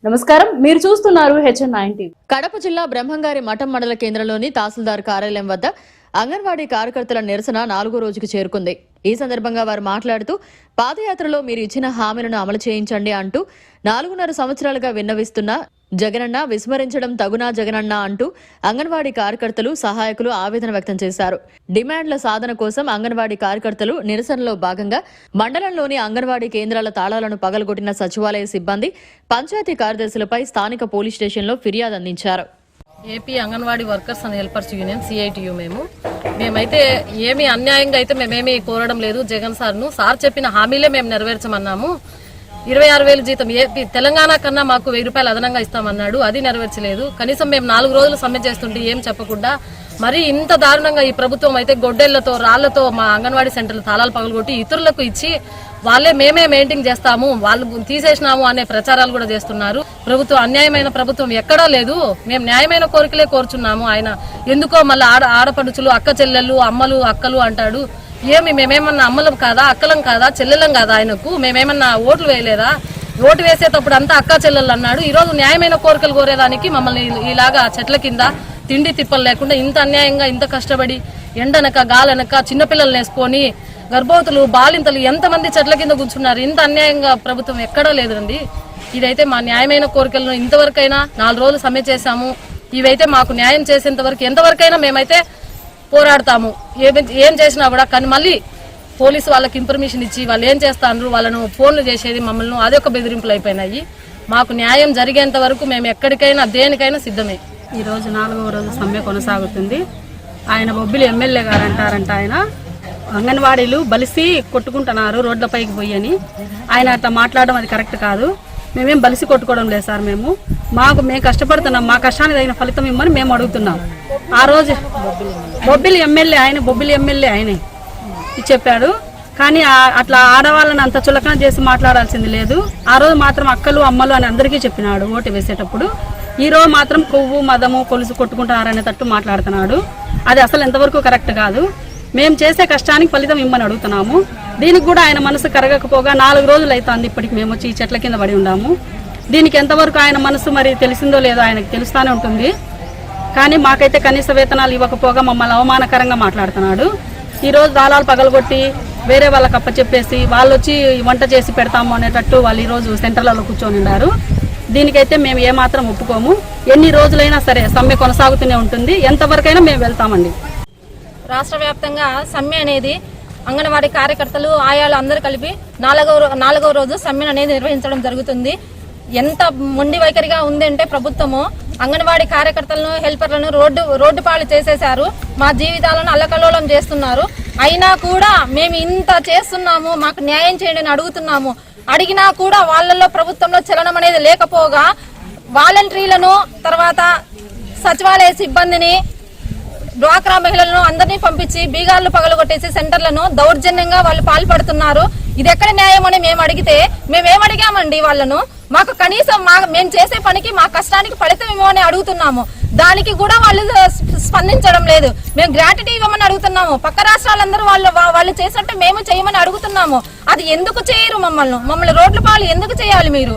నమస్కారం, మీరు చూస్తున్నారు HN9 టీవీ. కడప జిల్లా బ్రహ్మంగారి మఠం మండల కేంద్రంలోని తహసీల్దార్ కార్యాలయం వద్ద అంగన్వాడీ కార్యకర్తల నిరసన 4వ రోజుకు చేరుకుంది. ఈ సందర్భంగా వారు మాట్లాడుతూ పాదయాత్రలో మీరు ఇచ్చిన హామీలను అమలు చేయించండి అంటూ 4.5 సంవత్సరాలుగా విన్నవిస్తున్న జగనన్న విస్మరించడం తగునా జగనన్న అంటూ అంగన్వాడీ కార్యకర్తలు సహాయకులు ఆవేదన వ్యక్తం చేశారు. డిమాండ్ల సాధన కోసం అంగన్వాడీ కార్యకర్తలు నిరసనలో భాగంగా మండలంలోని అంగన్వాడీ కేంద్రాల తాళాలను పగలగొట్టిన సచివాలయ సిబ్బంది, పంచాయతీ కార్యదర్శులపై స్థానిక పోలీస్ స్టేషన్లో ఫిర్యాదు అందించారు. AP anganwadi workers and helpers union CITU మేమైతే ఏమీ అన్యాయంగా అయితే మేమేమీ కోరడం లేదు. జగన్ సార్ చెప్పిన హామీలే మేము నెరవేర్చమన్నాము. 26,000 జీతం తెలంగాణ కన్నా మాకు 1,000 రూపాయలు అదనంగా ఇస్తామన్నాడు, అది నెరవేర్చలేదు. కనీసం మేము 4 రోజులు సమ్మె చేస్తుంటే ఏం చెప్పకుండా మరి ఇంత దారుణంగా ఈ ప్రభుత్వం అయితే గొడ్డేళ్లతో రాళ్లతో మా అంగన్వాడీ సెంటర్లు తాళాలు పగలగొట్టి ఇతరులకు ఇచ్చి వాళ్ళే మేమే మెయింటైన్ చేస్తాము, వాళ్ళు తీసేసినాము అనే ప్రచారాలు కూడా చేస్తున్నారు. ప్రభుత్వం అన్యాయమైన ప్రభుత్వం ఎక్కడా లేదు. మేము న్యాయమైన కోరికలే కోరుచున్నాము. ఆయన ఎందుకో మళ్ళీ ఆడపడుచులు, అక్క చెల్లెళ్ళు, అమ్మలు అక్కలు అంటాడు. మేమేమన్నా అమ్మలం కాదా, అక్కలం కాదా, చెల్లెలం కాదా? ఆయనకు మేమేమన్నా ఓట్లు వేయలేదా? ఓటు వేసేటప్పుడు అంతా అక్క చెల్లెళ్ళు అన్నాడు. ఈ రోజు న్యాయమైన కోరికలు కోరేదానికి మమ్మల్ని ఇలాగా చెట్ల కింద తిండి తిప్పలు లేకుండా ఇంత అన్యాయంగా ఇంత కష్టపడి ఎండనక గాలనక చిన్నపిల్లలు వేసుకొని గర్భవతులు బాలింతలు ఎంతమంది చెట్ల కింద కూర్చున్నారు. ఇంత అన్యాయంగా ప్రభుత్వం ఎక్కడా లేదండి. ఇదైతే మా న్యాయమైన కోరికలను ఇంతవరకైనా 4 రోజులు సమ్మె చేశాము. ఇవైతే మాకు న్యాయం చేసేంత వరకు ఎంతవరకైనా మేమైతే పోరాడతాము. ఏం చేసినా కూడా కానీ మళ్ళీ పోలీసు వాళ్ళకి ఇన్ఫర్మేషన్ ఇచ్చి వాళ్ళు ఏం చేస్తాను వాళ్ళను ఫోన్లు చేసేది మమ్మల్ని అదొక బెదిరింపులు అయిపోయినాయి. మాకు న్యాయం జరిగేంత వరకు మేము ఎక్కడికైనా దేనికైనా సిద్ధమే. ఈ రోజు 4వ రోజు సమ్మె కొనసాగుతుంది. ఆయన బొబ్బిలి ఎమ్మెల్యే గారు అంటారంట, ఆయన అంగన్వాడీలు బలిసి కొట్టుకుంటున్నారు రోడ్లపైకి పోయి అని. ఆయన అట్లా మాట్లాడడం అది కరెక్ట్ కాదు. మేమేం బలిసి కొట్టుకోవడం లేదు సార్. మేము కష్టపడుతున్నాం, మా కష్టానికి తగిన ఫలితం ఇమ్మని మేము అడుగుతున్నాం. ఆ రోజు బొబ్బిలి ఎమ్మెల్యే ఆయనే చెప్పాడు. కానీ అట్లా ఆడవాళ్ళని అంత చులకన చేసి మాట్లాడాల్సింది లేదు. ఆ రోజు మాత్రం అక్కలు అమ్మలు అని అందరికీ చెప్పినాడు ఓటు వేసేటప్పుడు. ఈ రోజు మాత్రం కొవ్వు మదము కొలుసు కొట్టుకుంటున్నారనే తట్టు మాట్లాడుతున్నాడు. అది అసలు ఎంతవరకు కరెక్ట్ కాదు. మేము చేసే కష్టానికి ఫలితం ఇమ్మని అడుగుతున్నాము. దీనికి కూడా ఆయన మనసు కరగకపోగా 4 రోజులు అవుతుంది ఇప్పటికి మేము వచ్చి ఈ చెట్ల కింద పడి ఉన్నాము. దీనికి ఎంతవరకు ఆయన మనసు మరి తెలిసిందో లేదో ఆయనకు తెలుస్తానే ఉంటుంది. కానీ మాకైతే కనీస వేతనాలు ఇవ్వకపోగా మమ్మల్ని అవమానకరంగా మాట్లాడుతున్నాడు. ఈరోజు తాళాలు పగలగొట్టి వేరే వాళ్ళకి అప్పచెప్పేసి వాళ్ళు వచ్చి వంట చేసి పెడతాము అనేటట్టు వాళ్ళు ఈరోజు సెంటర్లలో కూర్చొని ఉన్నారు. దీనికైతే మేము ఏమాత్రం ఒప్పుకోము. ఎన్ని రోజులైనా సరే సమ్మె కొనసాగుతూనే ఉంటుంది. ఎంతవరకైనా మేము వెళ్తామండి. రాష్ట్ర వ్యాప్తంగా సమ్మె అనేది అంగన్వాడీ కార్యకర్తలు ఆయాలు అందరూ కలిపి 4వ రోజు సమ్మె అనేది నిర్వహించడం జరుగుతుంది. ఎంత మొండి వైఖరిగా ఉందంటే ప్రభుత్వము అంగన్వాడీ కార్యకర్తలను హెల్పర్లను రోడ్డు పాలు చేసేశారు. మా జీవితాలను అల్లకల్లోలం చేస్తున్నారు. అయినా కూడా మేము ఇంత చేస్తున్నాము, మాకు న్యాయం చేయండి అని అడుగుతున్నాము. అడిగినా కూడా వాళ్ళల్లో ప్రభుత్వంలో చలనం అనేది లేకపోగా వాలంటీర్లను, తర్వాత సచివాలయ సిబ్బందిని, డ్వాక్రా మహిళలను అందరినీ పంపించి బీగార్లు పగలగొట్టేసి సెంటర్లను దౌర్జన్యంగా వాళ్ళు పాల్పడుతున్నారు. ఇది ఎక్కడ న్యాయం అని మేము అడిగితే మేమేమడిగామండి వాళ్ళను, మాకు కనీసం మేము చేసే పనికి మా కష్టానికి ఫలితం ఇవ్వమని అడుగుతున్నాము. దానికి కూడా వాళ్ళు స్పందించడం లేదు. మేము గ్రాట్యుటీ ఇవ్వమని అడుగుతున్నాము. పక్క రాష్ట్రాలందరూ వాళ్ళు చేసినట్టు మేము చేయమని అడుగుతున్నాము. అది ఎందుకు చేయరు? మమ్మల్ని రోడ్ల పాలు ఎందుకు చేయాలి మీరు?